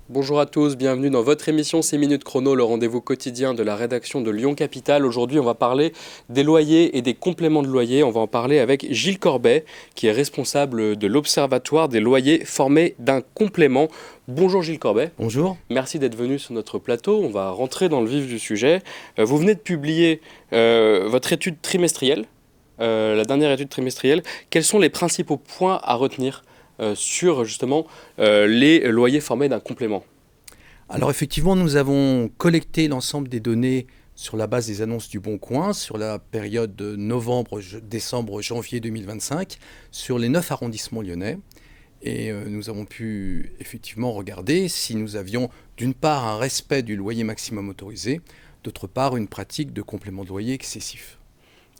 Bonjour à tous, bienvenue dans votre émission 6 minutes chrono, le rendez-vous quotidien de la rédaction de Lyon Capitale. Aujourd'hui, on va parler des loyers et des compléments de loyer. On va en parler avec Gilles Corbet, qui est responsable de l'Observatoire des loyers formé d'un complément. Bonjour Gilles Corbet. Bonjour. Merci d'être venu sur notre plateau. On va rentrer dans le vif du sujet. Vous venez de publier votre étude trimestrielle, la dernière étude trimestrielle. Quels sont les principaux points à retenir sur justement les loyers formés d'un complément? Alors effectivement, nous avons collecté l'ensemble des données sur la base des annonces du Bon Coin, sur la période de novembre, décembre, janvier 2025, sur les 9 arrondissements lyonnais. Et nous avons pu effectivement regarder si nous avions d'une part un respect du loyer maximum autorisé, d'autre part une pratique de complément de loyer excessif.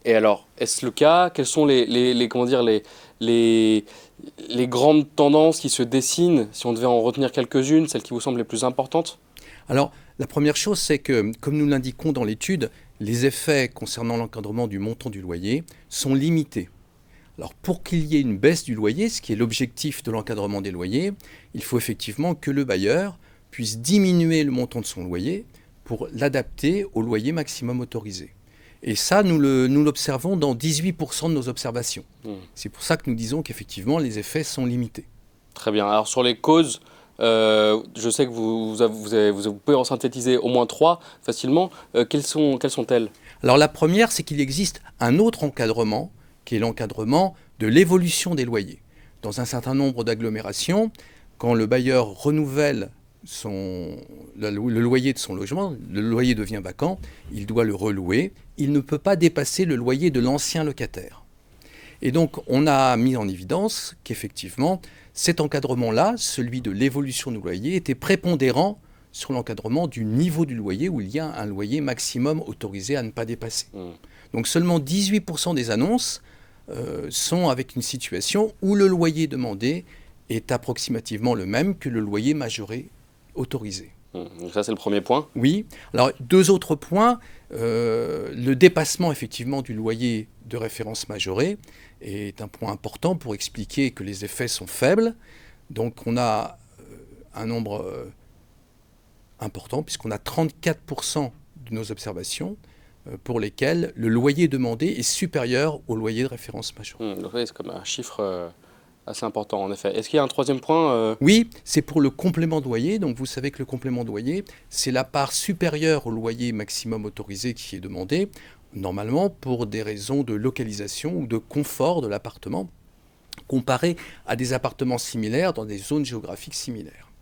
Et alors, est-ce le cas? Quelles sont les grandes tendances qui se dessinent, si on devait en retenir quelques-unes, celles qui vous semblent les plus importantes? Alors, la première chose, c'est que, comme nous l'indiquons dans l'étude, les effets concernant l'encadrement du montant du loyer sont limités. Alors, pour qu'il y ait une baisse du loyer, ce qui est l'objectif de l'encadrement des loyers, il faut effectivement que le bailleur puisse diminuer le montant de son loyer pour l'adapter au loyer maximum autorisé. Et ça, nous l'observons dans 18% de nos observations. C'est pour ça que nous disons qu'effectivement, les effets sont limités. Très bien. Alors sur les causes, je sais que vous pouvez en synthétiser au moins trois facilement. Quelles sont-elles? Alors la première, c'est qu'il existe un autre encadrement, qui est l'encadrement de l'évolution des loyers. Dans un certain nombre d'agglomérations, quand le bailleur renouvelle le loyer de son logement, le loyer devient vacant, il doit le relouer, il ne peut pas dépasser le loyer de l'ancien locataire. Et donc on a mis en évidence qu'effectivement cet encadrement-là, celui de l'évolution du loyer, était prépondérant sur l'encadrement du niveau du loyer où il y a un loyer maximum autorisé à ne pas dépasser. Donc seulement 18% des annonces sont avec une situation où le loyer demandé est approximativement le même que le loyer majoré autorisé. Donc ça, c'est le premier point. Oui. Alors, deux autres points. Le dépassement, effectivement, du loyer de référence majoré est un point important pour expliquer que les effets sont faibles. Donc, on a un nombre important, puisqu'on a 34% de nos observations pour lesquelles le loyer demandé est supérieur au loyer de référence majoré. Donc c'est comme un chiffre assez important, en effet. Est-ce qu'il y a un troisième point? Oui, c'est pour le complément de loyer. Donc vous savez que le complément de loyer, c'est la part supérieure au loyer maximum autorisé qui est demandé, normalement pour des raisons de localisation ou de confort de l'appartement, comparé à des appartements similaires dans des zones géographiques similaires.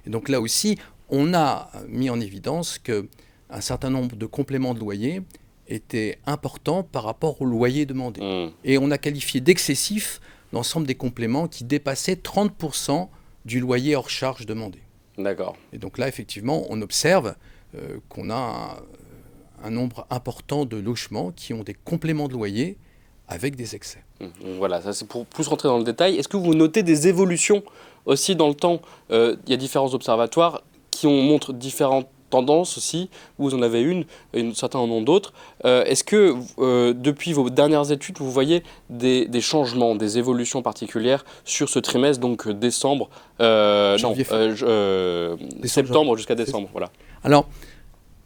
Et donc là aussi, on a mis en évidence qu'un certain nombre de compléments de loyer étaient importants par rapport au loyer demandé. Et on a qualifié d'excessif l'ensemble des compléments qui dépassaient 30% du loyer hors charge demandé. D'accord. Et donc là, effectivement, on observe qu'on a un nombre important de logements qui ont des compléments de loyer avec des excès. Donc voilà, ça c'est pour plus rentrer dans le détail. Est-ce que vous notez des évolutions aussi dans le temps? Il y a différents observatoires qui montrent différentes tendances aussi. Vous en avez une, certains en ont d'autres. Est-ce que depuis vos dernières études, vous voyez des changements, des évolutions particulières sur ce trimestre, donc décembre, septembre jusqu'à décembre, voilà. Alors,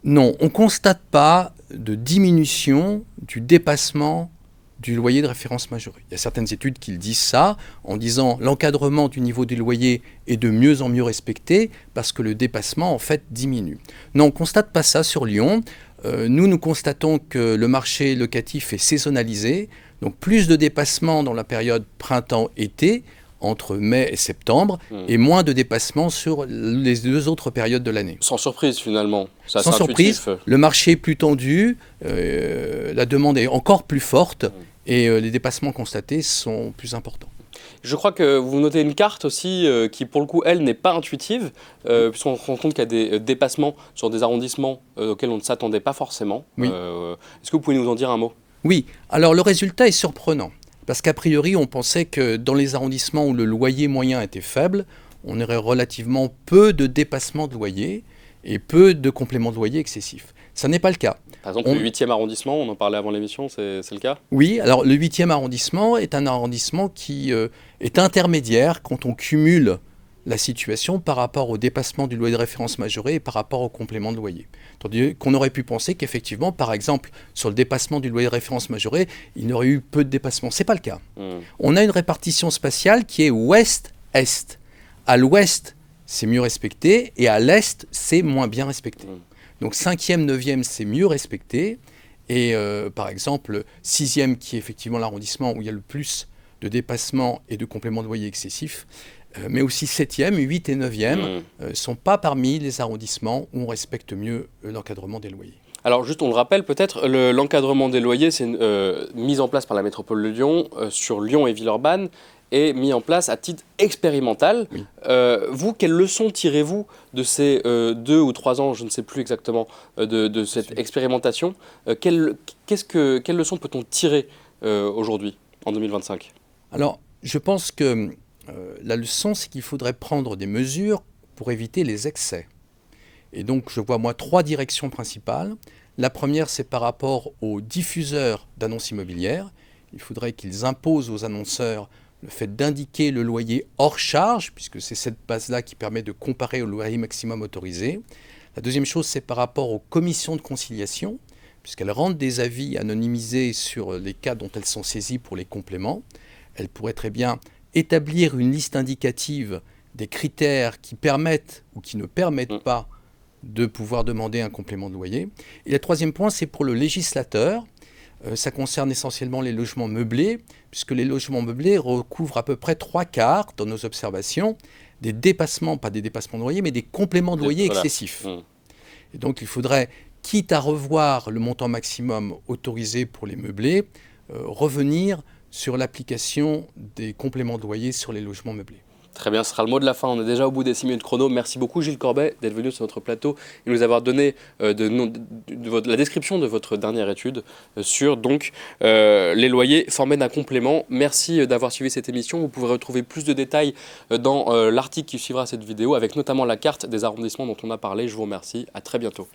non, on ne constate pas de diminution du dépassement du loyer de référence majoré. Il y a certaines études qui le disent ça, en disant l'encadrement du niveau du loyer est de mieux en mieux respecté parce que le dépassement en fait diminue. Non, on ne constate pas ça sur Lyon. Nous constatons que le marché locatif est saisonnalisé, donc plus de dépassements dans la période printemps-été, entre mai et septembre, et moins de dépassements sur les deux autres périodes de l'année. Sans surprise finalement. Ça, sans surprise, le marché est plus tendu, la demande est encore plus forte, et les dépassements constatés sont plus importants. Je crois que vous notez une carte aussi qui, pour le coup, elle, n'est pas intuitive, puisqu'on se rend compte qu'il y a des dépassements sur des arrondissements auxquels on ne s'attendait pas forcément. Oui. Est-ce que vous pouvez nous en dire un mot? Oui, alors le résultat est surprenant, parce qu'a priori, on pensait que dans les arrondissements où le loyer moyen était faible, on aurait relativement peu de dépassements de loyer et peu de compléments de loyer excessifs. Ça n'est pas le cas. Par exemple, le 8e arrondissement, on en parlait avant l'émission, c'est le cas? Oui, alors le 8e arrondissement est un arrondissement qui est intermédiaire quand on cumule la situation par rapport au dépassement du loyer de référence majoré et par rapport au complément de loyer. Tandis qu'on aurait pu penser qu'effectivement, par exemple, sur le dépassement du loyer de référence majoré, il n'y aurait eu peu de dépassement. Ce n'est pas le cas. On a une répartition spatiale qui est ouest-est. À l'ouest, c'est mieux respecté, et à l'est, c'est moins bien respecté. Donc 5e, 9e, c'est mieux respecté, et par exemple, 6e, qui est effectivement l'arrondissement où il y a le plus de dépassements et de compléments de loyer excessifs, mais aussi 7e, 8 et 9e ne sont pas parmi les arrondissements où on respecte mieux l'encadrement des loyers. Alors juste, on le rappelle peut-être, l'encadrement des loyers, c'est mis en place par la métropole de Lyon sur Lyon et Villeurbanne et mis en place à titre expérimental. Oui. Vous, quelles leçons tirez-vous de ces 2 ou 3 ans, je ne sais plus exactement, de cette expérimentation quelles leçons peut-on tirer aujourd'hui, en 2025 ? Alors, je pense que la leçon, c'est qu'il faudrait prendre des mesures pour éviter les excès. Et donc, je vois, moi, 3 directions principales. La première, c'est par rapport aux diffuseurs d'annonces immobilières. Il faudrait qu'ils imposent aux annonceurs le fait d'indiquer le loyer hors charge, puisque c'est cette base-là qui permet de comparer au loyer maximum autorisé. La deuxième chose, c'est par rapport aux commissions de conciliation, puisqu'elles rendent des avis anonymisés sur les cas dont elles sont saisies pour les compléments. Elles pourraient très bien établir une liste indicative des critères qui permettent ou qui ne permettent pas de pouvoir demander un complément de loyer. Et le troisième point, c'est pour le législateur. Ça concerne essentiellement les logements meublés, puisque les logements meublés recouvrent à peu près 3/4, dans nos observations, des dépassements, pas des dépassements de loyer, mais des compléments de loyer excessifs. Et donc il faudrait, quitte à revoir le montant maximum autorisé pour les meublés, revenir sur l'application des compléments de loyer sur les logements meublés. Très bien, ce sera le mot de la fin. On est déjà au bout des 6 minutes chrono. Merci beaucoup Gilles Corbet d'être venu sur notre plateau et nous avoir donné la description de votre dernière étude sur donc, les loyers formés d'un complément. Merci d'avoir suivi cette émission. Vous pouvez retrouver plus de détails dans l'article qui suivra cette vidéo avec notamment la carte des arrondissements dont on a parlé. Je vous remercie. À très bientôt.